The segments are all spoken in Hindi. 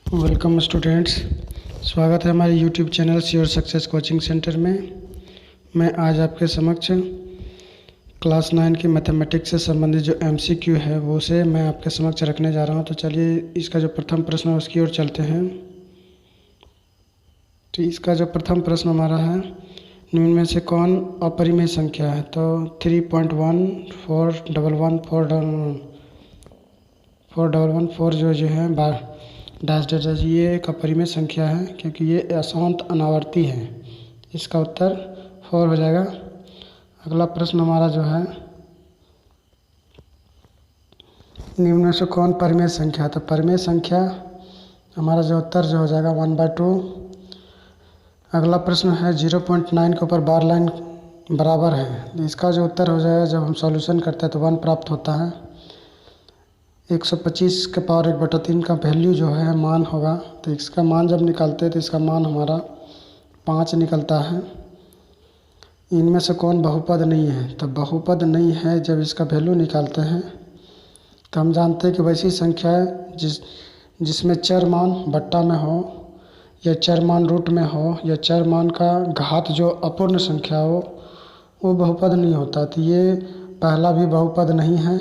Welcome students. स्वागत है हमारे YouTube channel sure success coaching centre में। मैं आज आपके समक्ष क्लास 9 की मैथमेटिक्स से संबंधित जो एमसीक्यू है वो से मैं आपके समक्ष रखने जा रहा हूं। तो चलिए इसका जो प्रथम प्रश्न है उसकी ओर चलते हैं। तो इसका जो प्रथम प्रश्न हमारा है, निम्न में से कौन अपरिमेय संख्या है? तो 3.1 4 जो है डैश डैश डैश, ये एक अपरिमेय संख्या है क्योंकि ये अशांत अनावर्ती है। इसका उत्तर 4 हो जाएगा। अगला प्रश्न हमारा जो है, निम्न में से कौन परिमेय संख्या है? तो परिमेय संख्या हमारा जो उत्तर जो हो जाएगा 1/2। अगला प्रश्न है 0.9 के ऊपर बार लाइन बराबर है। इसका जो उत्तर हो जाएगा, जब हम सॉल्यूशन करते हैं तो 1 प्राप्त होता है। 125 के पावर 1/3 का वैल्यू जो है मान होगा, तो इसका मान जब निकालते हैं तो इसका मान हमारा 5 निकलता है। इनमें से कौन बहुपद नहीं है? तो बहुपद नहीं है जब इसका वैल्यू निकालते हैं तो हम जानते हैं कि वैसी संख्या है जिसमें चर मान बट्टा में हो, या चर मान रूट में हो, या चर मान का घात जो अपूर्ण संख्या हो, वो बहुपद नहीं होता। तो ये पहला भी बहुपद नहीं है।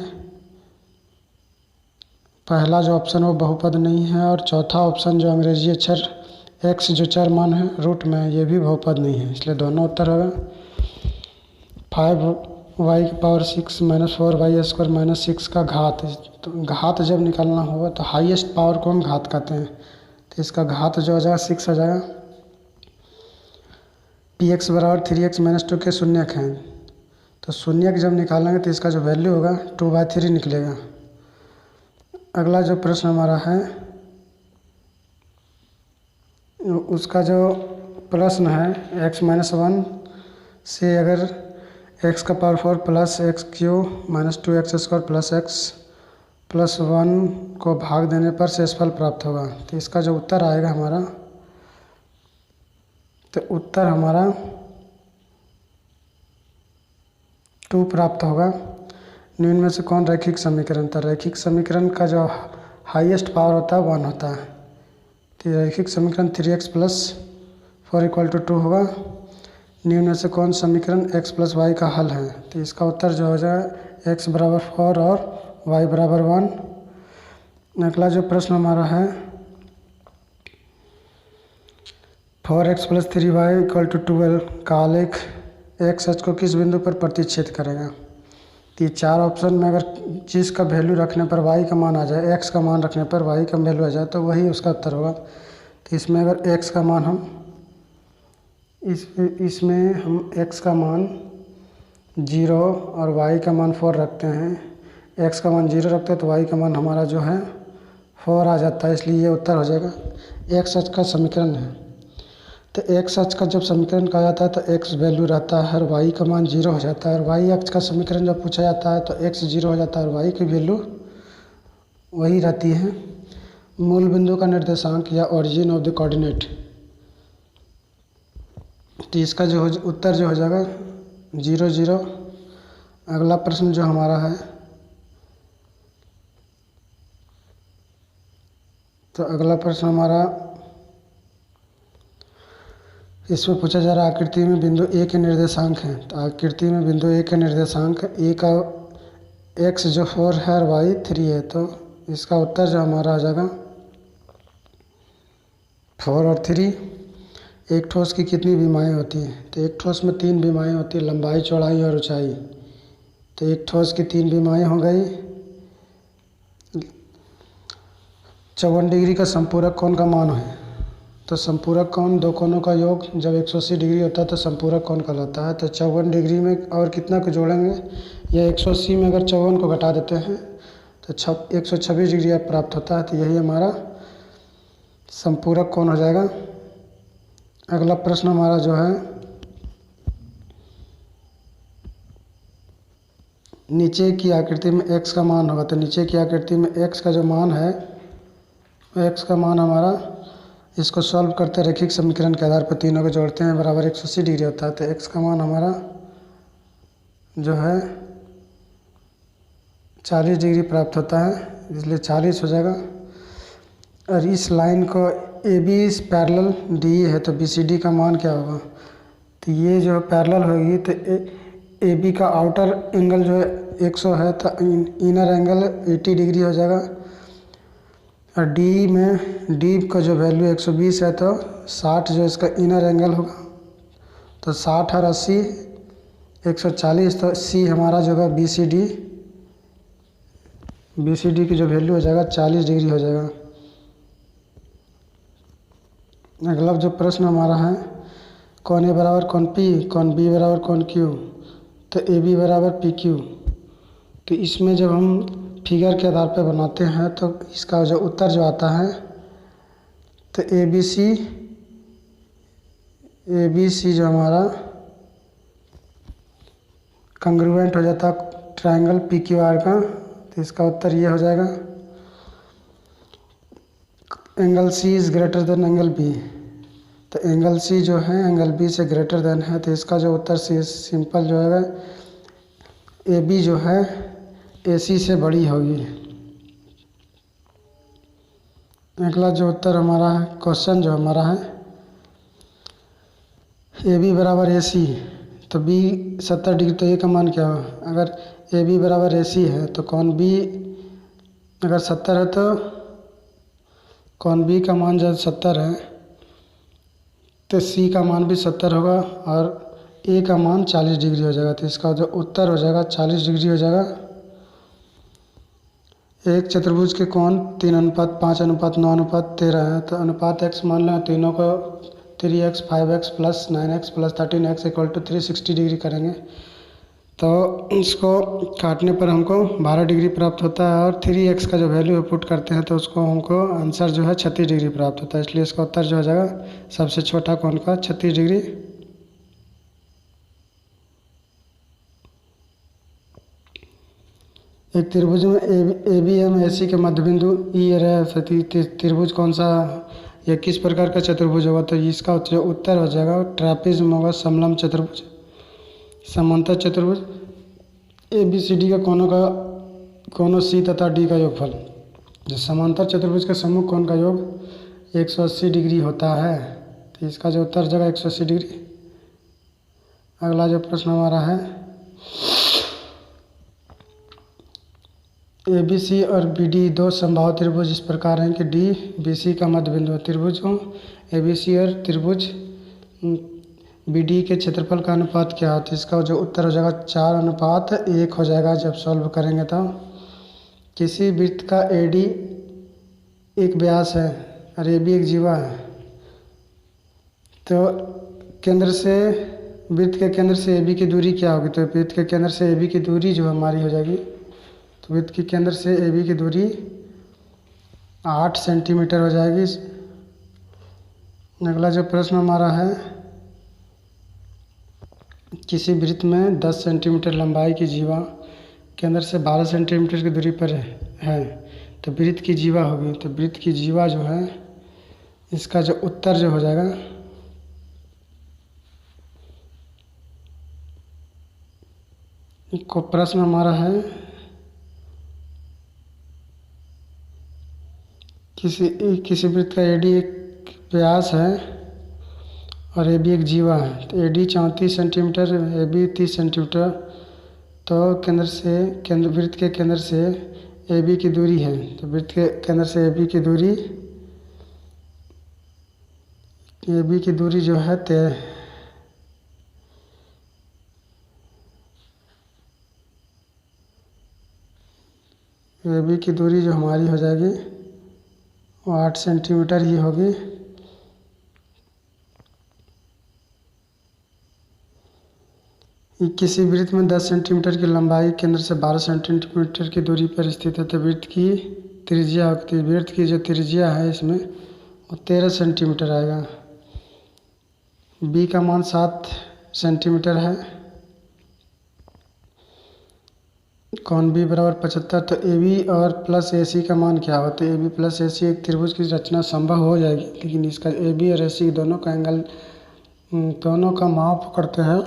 पहला जो ऑप्शन वो बहुपद नहीं है, और चौथा ऑप्शन जो अंग्रेजी अक्षर x जो चर मान है रूट में, ये भी बहुपद नहीं है। इसलिए दोनों उत्तर होगा। 5y की पावर 6 - 4y² - 6 का घात। तो घात जब निकालना होगा तो हाईएस्ट पावर को हम घात कहते हैं, तो इसका घात जो हो जाएगा 6 हो जाएगा। px बराबर 3x - 2 के शून्यक हैं, तो शून्यक जब निकालेंगे तो इसका जो वैल्यू होगा 2/3 निकलेगा। अगला जो प्रश्न हमारा है, उसका जो प्रश्न है x - 1 से अगर x का power 4 plus x³ - 2x² plus x plus 1 को भाग देने पर शेषफल प्राप्त होगा। तो इसका जो उत्तर आएगा हमारा, तो उत्तर हमारा 2 प्राप्त होगा। निम्न में से कौन रैखिक समीकरण था? रैखिक समीकरण का जो हाईएस्ट पावर होता है 1 होता है। तो रैखिक समीकरण 3x + 4 = 2 होगा। निम्न में से कौन समीकरण x + y का हल है? तो इसका उत्तर जो हो जाएगा x बराबर 4 और y बराबर 1। अगला जो प्रश्न हमारा है, 4x + 3y = 12 का आलेख x अक्ष को किस बिंदु पर प्रतिच्छेद करेगा? तो ये 4 ऑप्शन में अगर चीज़ का वैल्यू रखने पर y का मान आ जाए, x का मान रखने पर y का वैल्यू आ जाए, तो वही उसका उत्तर होगा। तो इसमें अगर x का मान हम इसमें हम x का मान 0 और y का मान 4 रखते हैं। x का मान 0 रखते हैं तो y का मान हमारा जो है 4 आ जाता है, इसलिए ये उत्तर हो जाएगा। x अक्ष का समीकरण है, तो x अक्ष का जब समीकरण कहा जाता है तो x वैल्यू रहता है और y का मान 0 हो जाता है। और y अक्ष का समीकरण जब पूछा जाता है तो x 0 हो जाता है और y की वैल्यू वही रहती है। मूल बिंदु का निर्देशांक या ओरिजिन ऑफ द कोऑर्डिनेट। तो इसका जो उत्तर जो हो जाएगा 0 0। अगला प्रश्न जो हमारा है, तो अगला प्रश्न हमारा इसमें पूछा जा रहा है, आकृति में बिंदु ए के निर्देशांक हैं। तो आकृति में बिंदु ए के निर्देशांक ए का x जो 4 है और y 3 है। तो इसका उत्तर जो हमारा आ जाएगा 4 और 3। एक ठोस की कितनी विमाएँ होती हैं? तो एक ठोस में 3 विमाएँ होती हैं, लंबाई, चौड़ाई और ऊंचाई। तो एक ठोस की 3 विमाएँ हो गई। 54 डिग्री का संपूरक कोण का मान है? तो संपूरक कोण दो कोणों का योग जब 180 डिग्री होता है तो संपूरक कोण कहलाता है। तो 54 डिग्री में और कितना को जोड़ेंगे, या 180 में अगर 54 को घटा देते हैं तो 126 डिग्री अब प्राप्त होता है। तो यही हमारा संपूरक कोण हो जाएगा। अगला प्रश्न हमारा जो है, नीचे की आकृति में x का मान होगा। तो नीचे की आकृति में x का जो मान है, x का मान हमारा, इसको सॉल्व करते हैं रैखिक समीकरण के आधार पर, तीनों को जोड़ते हैं बराबर 180 डिग्री होता है। तो x का मान हमारा जो है 40 डिग्री प्राप्त होता है, इसलिए 40 हो जाएगा। और इस लाइन को ए बी पैरेलल डी है तो बी सी डी का मान क्या होगा। तो ये जो पैरेलल होगी तो ए बी का आउटर एंगल जो है 100 है तो इनर एंगल 80 डिग्री हो जाएगा। और डी का जो वैल्यू 120 है तो 60 जो इसका इनर एंगल होगा तो 60 और 80 140 तो सी हमारा जो है बी सी डी की जो वैल्यू हो जाएगा 40 डिग्री हो जाएगा। अगला जो प्रश्न हमारा है कौन ए बराबर कौन पी कौन बी बराबर कौन क्यू। तो ए बी बराबर पी क्यू। तो इसमें जब हम फिगर के आधार पर बनाते हैं तो इसका जो उत्तर जो आता है तो ए बी सी जो हमारा कंग्रुएंट हो जाता है ट्रायंगल पी क्यू आर का। तो इसका उत्तर ये हो जाएगा angle C is greater than angle B. तो एंगल सी जो है एंगल बी से ग्रेटर देन है तो इसका जो उत्तर सी सिंपल जो है ए बी जो है ए सी से बड़ी होगी। अगला जो उत्तर हमारा है क्वेश्चन जो हमारा है ए बी बराबर ए सी तो बी 70 डिग्री तो ए का मान क्या होगा। अगर ए बी बराबर ए सी है तो कौन बी अगर 70 है तो कौन बी का मान जब 70 है तो सी का मान भी 70 होगा और ए का मान 40 डिग्री हो जाएगा। तो इसका जो उत्तर हो जाएगा 40 डिग्री हो जाएगा। एक चतुर्भुज के कोण 3:5:9:13 है तो अनुपात x मान लें तीनों को 3x 5x + 9x + 13x = 360 degree करेंगे तो इसको काटने पर हमको 12 डिग्री प्राप्त होता है और 3x का जो वैल्यू पुट करते हैं तो उसको हमको आंसर जो है 36 डिग्री प्राप्त होता है। इसलिए इसका उत्तर जो हो जाएगा सबसे छोटा कोण का 36 डिग्री। एक त्रिभुज में ए बी एम ए सी के मध्य बिंदु ई रहे त्रिभुज कौन सा या किस प्रकार का चतुर्भुज होगा। तो इसका जो उत्तर हो जाएगा ट्रापेजियम होगा समलंब चतुर्भुज समांतर चतुर्भुज। ए बी सी डी का कोनों सी तथा डी का योगफल। जो समांतर चतुर्भुज के सम्मुख कोण का योग 180 डिग्री होता है तो इसका जो उत्तर हो जाएगा 180 डिग्री। अगला जो प्रश्न हमारा है ए बी सी और बी डी दो संभावित त्रिभुज इस प्रकार हैं कि डी बी सी का मध्य बिंदु है। त्रिभुज को ए बी सी और त्रिभुज बी डी के क्षेत्रफल का अनुपात क्या है। तो इसका जो उत्तर हो जाएगा 4:1 हो जाएगा जब सॉल्व करेंगे तो। किसी वृत्त का ए डी एक व्यास है और ए बी एक जीवा है तो केंद्र से वृत्त के केंद्र से ए बी की दूरी क्या होगी। तो वृत्त के केंद्र से ए बी की दूरी जो हमारी हो जाएगी तो वृत्त के केंद्र से ए बी की दूरी 8 सेंटीमीटर हो जाएगी। अगला जो प्रश्न हमारा है किसी वृत्त में 10 सेंटीमीटर लंबाई की जीवा केंद्र से 12 सेंटीमीटर की दूरी पर है तो वृत्त की जीवा होगी। तो वृत्त की जीवा जो है इसका जो उत्तर जो हो जाएगा को प्रश्न हमारा है किसी वृत्त का ए डी एक व्यास है और ए बी एक जीवा है। तो A D 34 centimetre A B 30 centimetre तो वृत्त के केंद्र से ए बी की दूरी है। तो वृत्त के केंद्र से ए बी की दूरी जो है ए बी की दूरी जो हमारी हो जाएगी वो 8 सेंटीमीटर ही होगी। किसी वृत्त में 10 सेंटीमीटर की लंबाई केंद्र से 12 सेंटीमीटर की दूरी पर स्थित है तो वृत्त की त्रिज्या होती है। वृत्त की जो त्रिज्या है इसमें वो 13 सेंटीमीटर आएगा। बी का मान 7 सेंटीमीटर है। कौन बी बराबर 75 तो ए बी और प्लस ए सी का मान क्या हो। तो ए बी प्लस ए सी एक त्रिभुज की रचना संभव हो जाएगी लेकिन इसका ए बी और ए सी दोनों का एंगल दोनों का माप करते हैं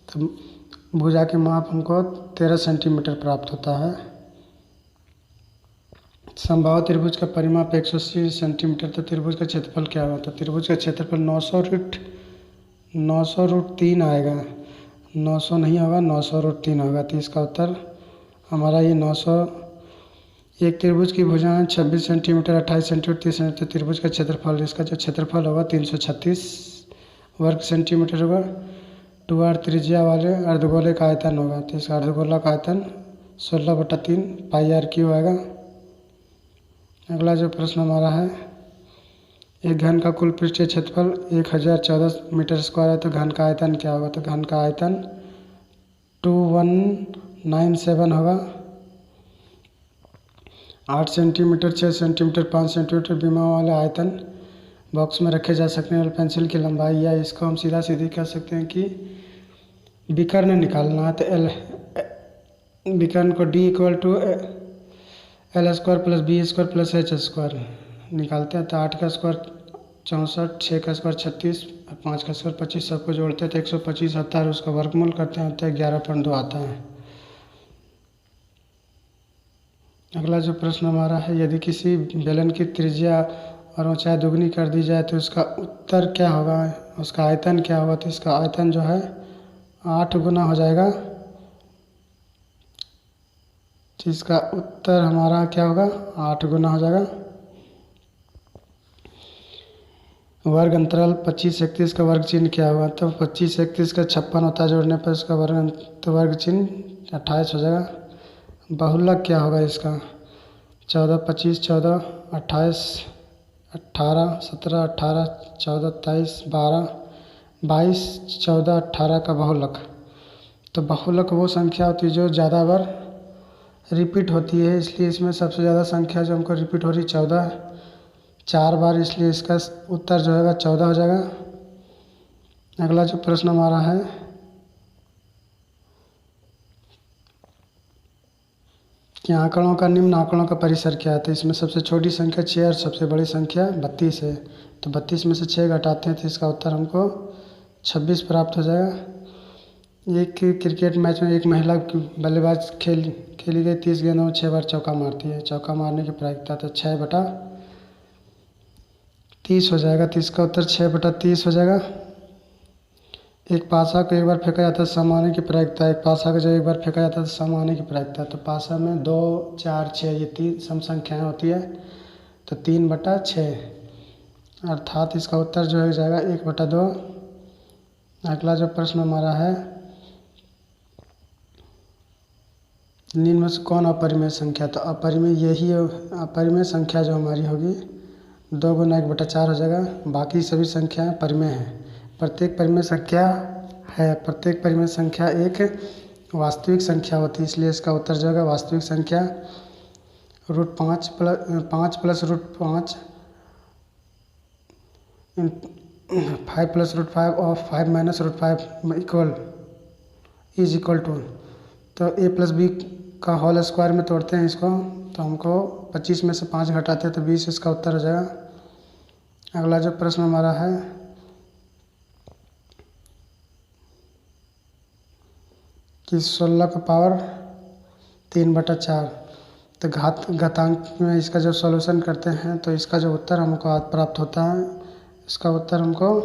तो भुजा के माप हमको 13 सेंटीमीटर प्राप्त होता है। समबाहु त्रिभुज का परिमाप 180 सेंटीमीटर, तो त्रिभुज का क्षेत्रफल क्या होगा? तो त्रिभुज का क्षेत्रफल 900√3 आएगा। 900 नहीं होगा, 900√3 होगा। तो इसका उत्तर हमारा ये 900। एक त्रिभुज की भुजाएं 26 सेंटीमीटर, 28 सेंटीमीटर, 30 सेंटीमीटर। त्रिभुज का क्षेत्रफल, इसका जो क्षेत्रफल होगा 336 वर्ग सेंटीमीटर होगा। 2r त्रिज्या वाले अर्धगोले का आयतन होगा, तो इसका अर्धगोला का आयतन 16/3 πr³ आएगा। अगला जो प्रश्न हमारा है, एक घन का कुल पृष्ठीय क्षेत्रफल 1014 मीटर स्क्वायर है, तो घन का आयतन क्या होगा? तो घन का आयतन 2197 होगा। 8 सेंटीमीटर, 6 सेंटीमीटर, 5 सेंटीमीटर बीमा वाले आयतन बॉक्स में रखे जा सकने वाले पेंसिल की लंबाई, या इसको हम सीधा सीधी कह सकते हैं कि विकर्ण निकालना है। तो विकर्ण को D = L² + B² + H² निकालते हैं। तो 8 का स्क्वायर 64, 6 का स्क्वायर 36, 5 का स्क्वायर 25, सबको जोड़ते हैं तो 125 आता है। उसका वर्गमूल करते हैं तो 11.2 आता है। अगला जो प्रश्न हमारा है, यदि किसी बेलन की त्रिज्या और ऊंचाई दुगनी कर दी जाए तो उसका उत्तर क्या होगा? उसका आयतन क्या होगा? तो इसका आयतन जो है 8 गुना हो जाएगा। तो इसका उत्तर हमारा क्या होगा? 8 गुना हो जाएगा। वर्ग अंतराल 25 31 का वर्ग चिन्ह क्या होगा? तो 25 31 का 56 होता है, जोड़ने पर इसका वर्ग चिन्ह 28 हो जाएगा। बहुलक क्या होगा इसका? 14 25 14, 28 18, 17 18, 14 23, 12 22, 14 18 का बहुलक। तो बहुलक वो संख्या होती है जो ज़्यादा बार रिपीट होती है, इसलिए इसमें सबसे ज़्यादा संख्या जो हमको रिपीट हो रही 14, 4 बार, इसलिए इसका उत्तर जो है 14 हो जाएगा। अगला जो प्रश्न हमारा है, कि आंकड़ों का निम्न आंकड़ों का परिसर क्या है? तो इसमें सबसे छोटी संख्या 6 और सबसे बड़ी संख्या 32 है। तो 32 में से 6 घटाते हैं तो इसका उत्तर हमको 26 प्राप्त हो जाएगा। एक क्रिकेट मैच में एक महिला बल्लेबाज खेली गई 30 गेंदों में 6 बार चौका मारती है। चौका मारने की प्रायिकता तो 6/30 हो जाएगा। तो इसका उत्तर 6/30 हो जाएगा। एक पासा को एक बार फेंका जाता है, समाने की प्रायिकता। एक पासा को जब एक बार फेंका जाता है तो समाने की प्रायिकता। तो पासा में 2 4 6 ये 3 सम संख्याएँ होती है, तो 3/6 अर्थात इसका उत्तर जो हो जाएगा 1/2। अगला जो प्रश्न हमारा है, निम्न में से कौन अपरिमेय संख्या? तो अपरिमेय संख्या जो हमारी होगी 2 × 1/4 हो जाएगा। बाकी सभी संख्याएं परिमेय हैं। प्रत्येक परिमेय संख्या एक वास्तविक संख्या होती है, इसलिए इसका उत्तर जो होगा वास्तविक संख्या √5 + √5 5 + √5 और 5 - √5 = तो a + b का होल स्क्वायर में तोड़ते हैं इसको, तो हमको 25 में से 5 घटाते हैं तो 20 इसका उत्तर हो जाएगा। अगला जो प्रश्न हमारा है, कि 16 का पावर 3/4। तो घातांक में इसका जो सॉल्यूशन करते हैं तो इसका जो उत्तर हमको 8 प्राप्त होता है। इसका उत्तर हमको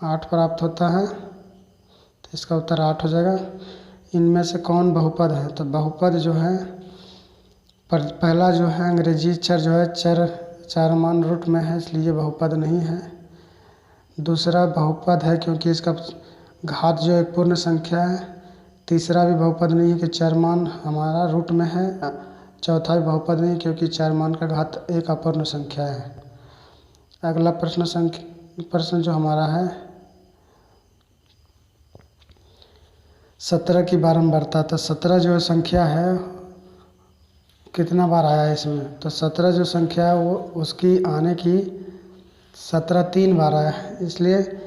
8 प्राप्त होता है, तो इसका उत्तर 8 हो जाएगा। इनमें से कौन बहुपद है? तो बहुपद जो है, पहला जो है अंग्रेजी चर जो है चार मान रूट में है, इसलिए बहुपद नहीं है। दूसरा बहुपद है क्योंकि इसका घात जो एक पूर्ण संख्या है। तीसरा भी बहुपद नहीं है कि 4 मान हमारा रूट में है। चौथा भी बहुपद नहीं क्योंकि 4 मान का घात एक अपूर्ण संख्या है। अगला प्रश्न जो हमारा है, 17 की बारंबारता। तो 17 जो संख्या है कितना बार आया है इसमें? तो 17 जो संख्या है वो उसकी आने की 17 3 बार आया है, इसलिए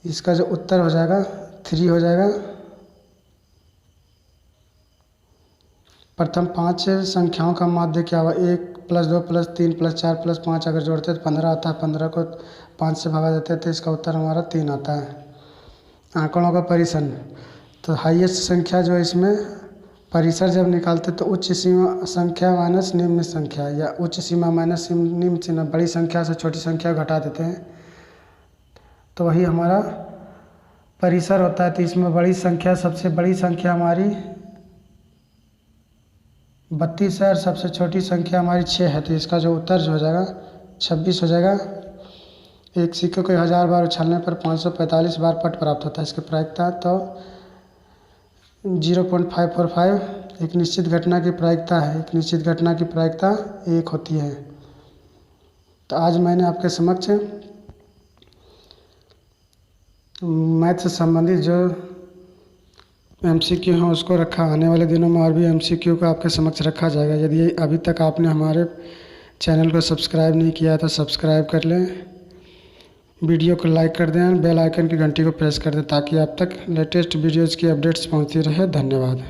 इसका जो उत्तर हो जाएगा 3 हो जाएगा। प्रथम 5 संख्याओं का माध्य क्या हुआ? 1 + 2 + 3 + 4 + 5 अगर जोड़ते हैं तो 15 आता है। 15 को 5 से भगा देते हैं तो इसका उत्तर हमारा 3 आता है। आंकड़ों का परिसर, तो हाईएस्ट संख्या जो इसमें परिसर जब निकालते तो उच्च सीमा संख्या माइनस निम्न संख्या, या उच्च सीमा माइनस निम्न सीमा, बड़ी संख्या से छोटी संख्या घटा देते हैं तो वही हमारा परिसर होता है। तो इसमें बड़ी संख्या, सबसे बड़ी संख्या हमारी 32 है और सबसे छोटी संख्या हमारी 6 है। तो इसका जो उत्तर जो हो जाएगा 26 हो जाएगा। एक सिक्के को 1000 बार उछालने पर 545 बार पट प्राप्त होता है। इसकी प्रायिकता तो 0.545 एक निश्चित घटना की प्रायिकता है। एक निश्चित घटना की प्रायिकता 1 होती है। तो आज मैंने आपके समक्ष मैथ से संबंधित जो MCQ हैं उसको रखा। आने वाले दिनों में और भी MCQ को आपके समक्ष रखा जाएगा। यदि अभी तक आपने हमारे चैनल को सब्सक्राइब नहीं किया तो सब्सक्राइब कर लें, वीडियो को लाइक कर दें, बेल आइकन की घंटी को प्रेस कर दें ताकि आप तक लेटेस्ट वीडियोज़ की अपडेट्स पहुंचती रहे। धन्यवाद।